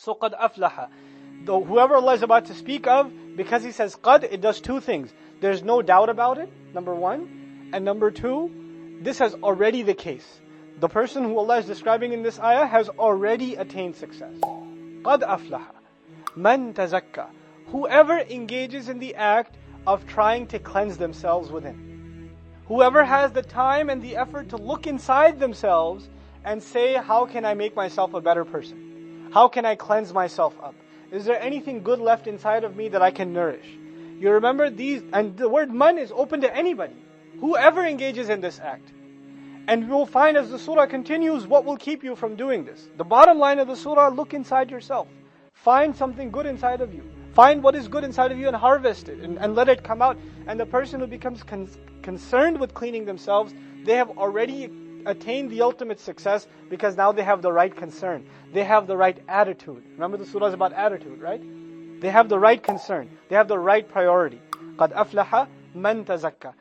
So قَدْ أَفْلَحَ. Though whoever Allah is about to speak of, because He says qad, it does two things. There's no doubt about it, number one. And number two, this is already the case. The person who Allah is describing in this ayah has already attained success. قَدْ أَفْلَحَ مَنْ تَزَكَّى. Whoever engages in the act of trying to cleanse themselves within. Whoever has the time and the effort to look inside themselves and say, how can I make myself a better person? How can I cleanse myself up? Is there anything good left inside of me that I can nourish? You remember these, and the word man is open to anybody. Whoever engages in this act. And we will find as the surah continues what will keep you from doing this. The bottom line of the surah, look inside yourself. Find something good inside of you. Find what is good inside of you and harvest it and let it come out. And the person who becomes concerned with cleaning themselves, they have already attained the ultimate success because now they have the right concern. They have the right attitude. Remember the surah is about attitude, right? They have the right concern. They have the right priority. قَدْ أَفْلَحَ مَنْ تَزَكَّى.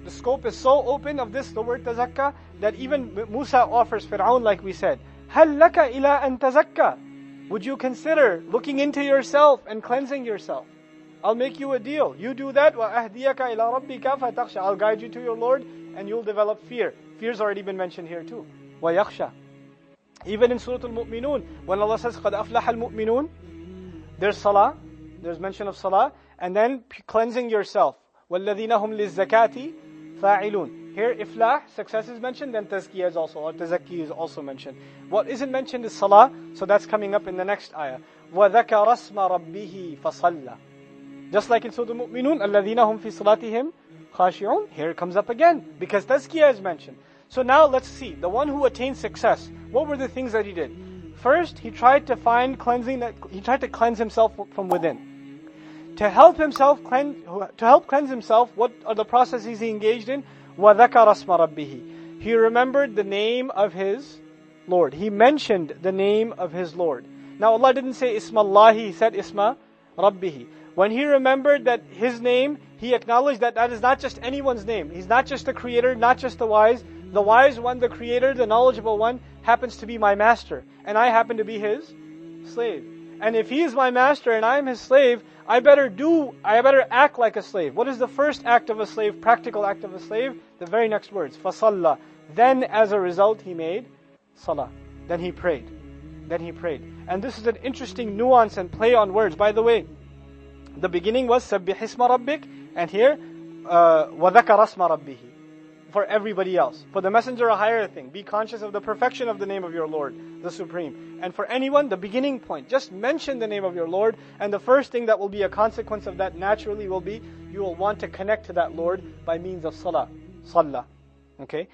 The scope is so open of this, the word tazakka, that even Musa offers Fir'aun, like we said, هَلْ لَكَ إِلَىٰ أَن تَزَكَّى. Would you consider looking into yourself and cleansing yourself? I'll make you a deal. You do that, وَأَهْدِيَكَ إِلَىٰ رَبِّكَ فَتَخْشَى. I'll guide you to your Lord and you'll develop fear. Fear's already been mentioned here too. وَيَخْشَى. Even in Surah Al-Mu'minun, when Allah says, قَدْ أَفْلَحَ الْمُؤْمِنُونَ, there's salah, there's mention of salah, and then cleansing yourself. وَالَّذِينَ هُمْ لِلزَّكَاةِ فَاعِلُونَ. Here, iflah, success is mentioned, then tazkiyah is also, or tazakki is also mentioned. What isn't mentioned is salah, so that's coming up in the next ayah. وَذَكَرَ اسْمَ رَبِّهِ فَصَلَّى. Just like in Surah Al-Mu'minun, الَّذِينَ هُمْ فِي صَلَاتِهِمْ خَاشِعُونَ. Here it comes up again, because tazkiyah is mentioned. So now let's see, the one who attained success, what were the things that he did? First, he tried to find cleansing, he tried to cleanse himself from within. To help cleanse himself, what are the processes he engaged in? وَذَكَرَ اسْمَ رَبِّهِ. He remembered the name of his Lord. He mentioned the name of his Lord. Now Allah didn't say Isma Allahi, He said Isma Rabbihi. When he remembered that his name, he acknowledged that that is not just anyone's name. He's not just the creator, not just the wise. The wise one, the creator, the knowledgeable one, happens to be my master. And I happen to be his slave. And if he is my master and I am his slave, I better act like a slave. What is the first act of a slave, practical act of a slave? The very next words, فَصَلَّى. Then as a result he made salah. Then he prayed. And this is an interesting nuance and play on words. By the way, the beginning was سَبِّحِ اسْمَ رَبِّكَ, and here وَذَكَرَ اسْمَ رَبِّهِ. For everybody else. For the messenger, a higher thing. Be conscious of the perfection of the name of your Lord, the Supreme. And for anyone, the beginning point. Just mention the name of your Lord, and the first thing that will be a consequence of that naturally will be, you will want to connect to that Lord by means of salah. Okay?